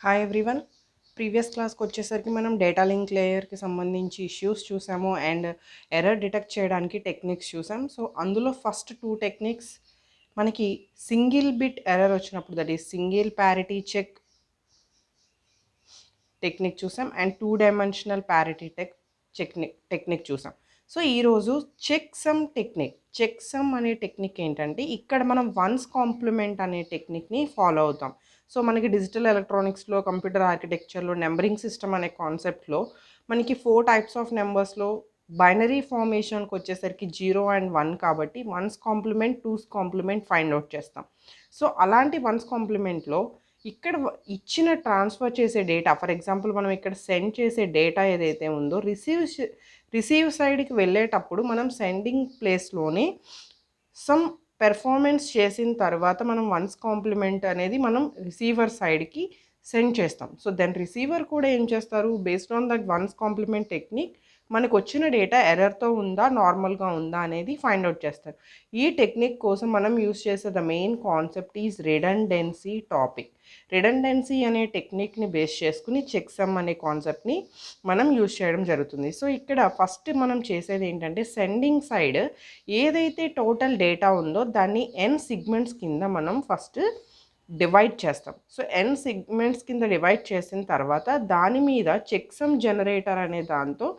Hi everyone. Previous క్లాస్కి వచ్చేసరికి మనం డేటా లింక్ లేయర్కి సంబంధించి ఇష్యూస్ చూసాము అండ్ ఎర్రర్ డిటెక్ట్ చేయడానికి టెక్నిక్స్ చూసాం. సో అందులో ఫస్ట్ టూ టెక్నిక్స్ మనకి సింగిల్ బిట్ ఎర్రర్ వచ్చినప్పుడు, that is single parity check technique చూసాం అండ్ 2 డైమెన్షనల్ ప్యారిటీ టెక్నిక్ చూసాం. సో ఈరోజు చెక్ సమ్ అనే టెక్నిక్ ఏంటంటే, ఇక్కడ మనం వన్స్ కాంప్లిమెంట్ అనే టెక్నిక్ని ఫాలో అవుతాం. సో మనకి డిజిటల్ ఎలక్ట్రానిక్స్లో, కంప్యూటర్ ఆర్కిటెక్చర్లో, నెంబరింగ్ సిస్టమ్ అనే కాన్సెప్ట్లో మనకి 4 టైప్స్ ఆఫ్ నెంబర్స్లో బైనరీ ఫార్మేషన్కి వచ్చేసరికి 0 అండ్ 1 కాబట్టి once complement, two's complement find out చేస్తాం. సో అలాంటి వన్స్ కాంప్లిమెంట్లో ఇక్కడ ఇచ్చిన ట్రాన్స్ఫర్ చేసే డేటా, ఫర్ ఎగ్జాంపుల్ మనం ఇక్కడ సెండ్ చేసే డేటా ఏదైతే ఉందో రిసీవ్ సైడ్కి వెళ్ళేటప్పుడు మనం సెండింగ్ ప్లేస్లోనే సమ్ పెర్ఫార్మెన్స్ చేసిన తర్వాత మనం వన్స్ కాంప్లిమెంట్ అనేది మనం రిసీవర్ సైడ్కి సెండ్ చేస్తాం. సో దెన్ రిసీవర్ కూడా ఏం చేస్తారు, based on that one's complement technique మనకు వచ్చిన డేటా ఎర్రర్తో ఉందా, నార్మల్గా ఉందా అనేది ఫైండ్ అవుట్ చేస్తారు. ఈ టెక్నిక్ కోసం మనం యూస్ చేసే the main concept is redundancy topic. Redundancy అనే టెక్నిక్ని బేస్ చేసుకుని చెక్ సమ్ అనే కాన్సెప్ట్ని మనం యూస్ చేయడం జరుగుతుంది. సో ఇక్కడ ఫస్ట్ మనం చేసేది ఏంటంటే, సెండింగ్ సైడ్ ఏదైతే టోటల్ డేటా ఉందో దాన్ని n సిగ్మెంట్స్ కింద మనం ఫస్ట్ డివైడ్ చేస్తాం. సో n సిగ్మెంట్స్ కింద డివైడ్ చేసిన తర్వాత దాని మీద చెక్ సమ్ జనరేటర్ అనే దాంతో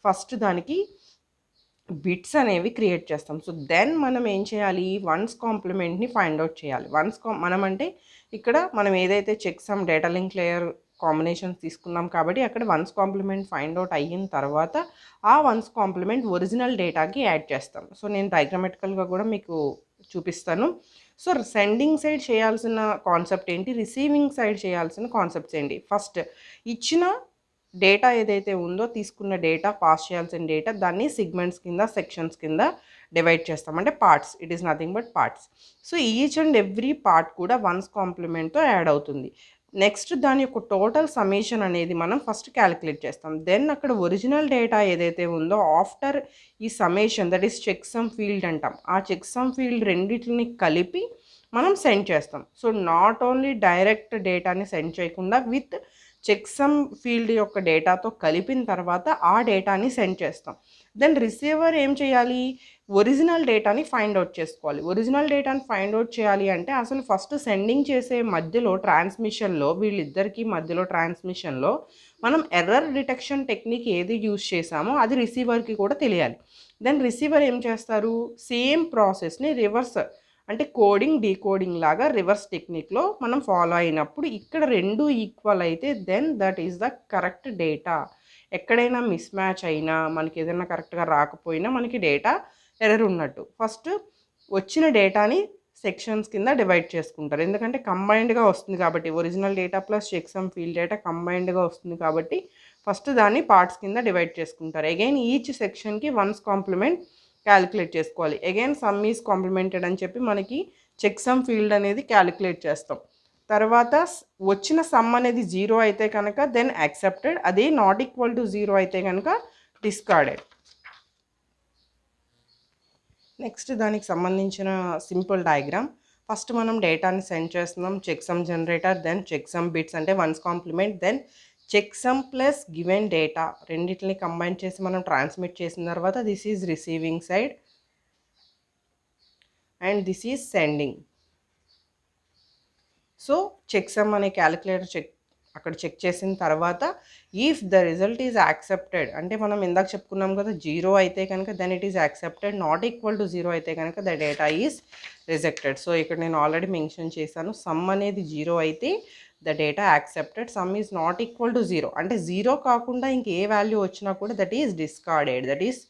ఫస్ట్ దానికి బిట్స్ అనేవి క్రియేట్ చేస్తాం. సో దెన్ మనం ఏం చేయాలి, వన్స్ కాంప్లిమెంట్ని ఫైండ్ అవుట్ చేయాలి. మనం అంటే ఇక్కడ మనం ఏదైతే checksum data link layer combinations తీసుకున్నాం కాబట్టి అక్కడ వన్స్ కాంప్లిమెంట్ ఫైండ్ అవుట్ అయిన తర్వాత ఆ వన్స్ కాంప్లిమెంట్ ఒరిజినల్ డేటాకి యాడ్ చేస్తాం. సో నేను డయాగ్రమాటికల్గా కూడా మీకు చూపిస్తాను. సో సెండింగ్ సైడ్ చేయాల్సిన కాన్సెప్ట్ ఏంటి, రిసీవింగ్ సైడ్ చేయాల్సిన కాన్సెప్ట్స్ ఏంటి. ఫస్ట్ ఇచ్చిన డేటా ఏదైతే ఉందో, తీసుకున్న డేటా, పాస్ చేయాల్సిన డేటా, దాన్ని సిగ్మెంట్స్ కింద, సెక్షన్స్ కింద డివైడ్ చేస్తాం. అంటే parts, it is nothing but parts. So each and every part కూడా వన్స్ కాంప్లిమెంట్తో యాడ్ అవుతుంది. నెక్స్ట్ దాని యొక్క టోటల్ సమేషన్ అనేది మనం ఫస్ట్ క్యాలిక్యులేట్ చేస్తాం. దెన్ అక్కడ ఒరిజినల్ డేటా ఏదైతే ఉందో ఆఫ్టర్ ఈ summation, that is check some field అంటాం. ఆ చెక్ సమ్ ఫీల్డ్ రెండింటిని కలిపి మనం సెండ్ చేస్తాం. సో నాట్ ఓన్లీ డైరెక్ట్ డేటాని సెండ్ చేయకుండా విత్ చెక్ సమ్ ఫీల్డ్ యొక్క డేటాతో కలిపిన తర్వాత ఆ డేటాని సెండ్ చేస్తాం. దెన్ రిసీవర్ ఏం చేయాలి, ఒరిజినల్ డేటాని ఫైండ్ అవుట్ చేసుకోవాలి. ఒరిజినల్ డేటాని ఫైండ్ అవుట్ చేయాలి అంటే అసలు ఫస్ట్ సెండింగ్ చేసే మధ్యలో ట్రాన్స్మిషన్లో, వీళ్ళిద్దరికీ మధ్యలో ట్రాన్స్మిషన్లో మనం ఎర్రర్ డిటెక్షన్ టెక్నిక్ ఏది యూజ్ చేసామో అది రిసీవర్కి కూడా తెలియాలి. దెన్ రిసీవర్ ఏం చేస్తారు, సేమ్ ప్రాసెస్ని రివర్స్ అంటే కోడింగ్ డీకోడింగ్ లాగా రివర్స్ టెక్నిక్లో మనం ఫాలో అయినప్పుడు ఇక్కడ రెండు ఈక్వల్ అయితే then that is the correct data. ఎక్కడైనా మిస్ మ్యాచ్ అయినా, మనకి ఏదైనా కరెక్ట్గా రాకపోయినా మనకి డేటా ఎర్రర్ ఉన్నట్టు. ఫస్ట్ వచ్చిన డేటాని సెక్షన్స్ కింద డివైడ్ చేసుకుంటారు, ఎందుకంటే కంబైన్డ్గా వస్తుంది కాబట్టి. Original data plus check some field data కంబైన్డ్గా వస్తుంది కాబట్టి ఫస్ట్ దాన్ని పార్ట్స్ కింద డివైడ్ చేసుకుంటారు. అగైన్ ఈచ్ సెక్షన్కి వన్స్ కాంప్లిమెంట్ క్యాలిక్యులేట్ చేసుకోవాలి. అగైన్ సమ్ ఈజ్ కాంప్లిమెంటెడ్ అని చెప్పి మనకి చెక్ సమ్ ఫీల్డ్ అనేది క్యాలిక్యులేట్ చేస్తాం. తర్వాత వచ్చిన సమ్ అనేది 0 అయితే కనుక దెన్ యాక్సెప్టెడ్, అదే నాట్ ఈక్వల్ టు 0 అయితే కనుక డిస్కార్డెడ్. నెక్స్ట్ దానికి సంబంధించిన సింపుల్ డయాగ్రామ్. ఫస్ట్ మనం డేటాని సెండ్ చేస్తున్నాం, checksum generator, then checksum bits అంటే ones complement, then checksum plus given data రెండింటిని కంబైన్ చేసి మనం ట్రాన్స్మిట్ చేసిన తర్వాత this is receiving side and this is sending. So checksum అనే క్యాలిక్యులేటర్ అక్కడ చెక్ చేసిన తర్వాత if the result is accepted అంటే మనం ఇందాక చెప్పుకున్నాం కదా, 0 అయితే కనుక then it is accepted, not equal to 0 అయితే కనుక the data is rejected. So ఇక్కడ నేను ఆల్రెడీ మెన్షన్ చేశాను, సమ్ అనేది 0 అయితే the data accepted, some is not equal to 0 అంటే 0 కాకుండా ఇంకే వాల్యూ వచ్చినా కూడా that is discarded, that is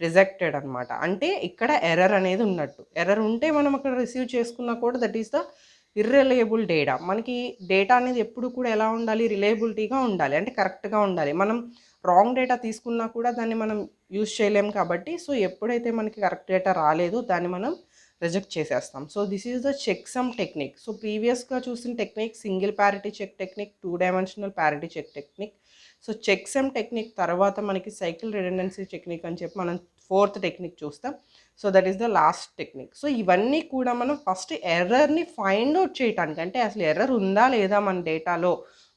rejected అనమాట. అంటే ఇక్కడ ఎర్రర్ అనేది ఉన్నట్టు. ఎర్రర్ ఉంటే మనం అక్కడ రిసీవ్ చేసుకున్నా కూడా దట్ ఈస్ ద ఇర్రిలయబుల్ డేటా. మనకి డేటా అనేది ఎప్పుడు కూడా ఎలా ఉండాలి, రిలయబిలిటీగా ఉండాలి, అంటే కరెక్ట్గా ఉండాలి. మనం రాంగ్ డేటా తీసుకున్నా కూడా దాన్ని మనం యూజ్ చేయలేం కాబట్టి, సో ఎప్పుడైతే మనకి కరెక్ట్ డేటా రాలేదో దాన్ని మనం రిజెక్ట్ చేసేస్తాం. So this is the checksum technique. So ప్రీవియస్గా చూసిన technique single parity check technique, 2 dimensional parity check technique. So checksum technique తర్వాత మనకి సైకిల్ రిడెండెన్సీ టెక్నిక్ అని చెప్పి మనం 4th టెక్నిక్ చూస్తాం. So that is the last technique. So ఇవన్నీ కూడా మనం ఫస్ట్ ఎర్రర్ని ఫైండ్ అవుట్ చేయటానికి, అంటే అసలు ఎర్రర్ ఉందా లేదా మన డేటాలో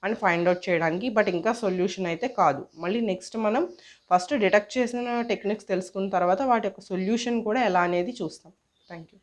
అండ్ ఫైండ్ అవుట్ చేయడానికి. బట్ ఇంకా సొల్యూషన్ అయితే కాదు. మళ్ళీ నెక్స్ట్ మనం ఫస్ట్ డిటెక్ట్ చేసిన టెక్నిక్స్ తెలుసుకున్న తర్వాత వాటి యొక్క సొల్యూషన్ కూడా ఎలా అనేది చూస్తాం. Thank you.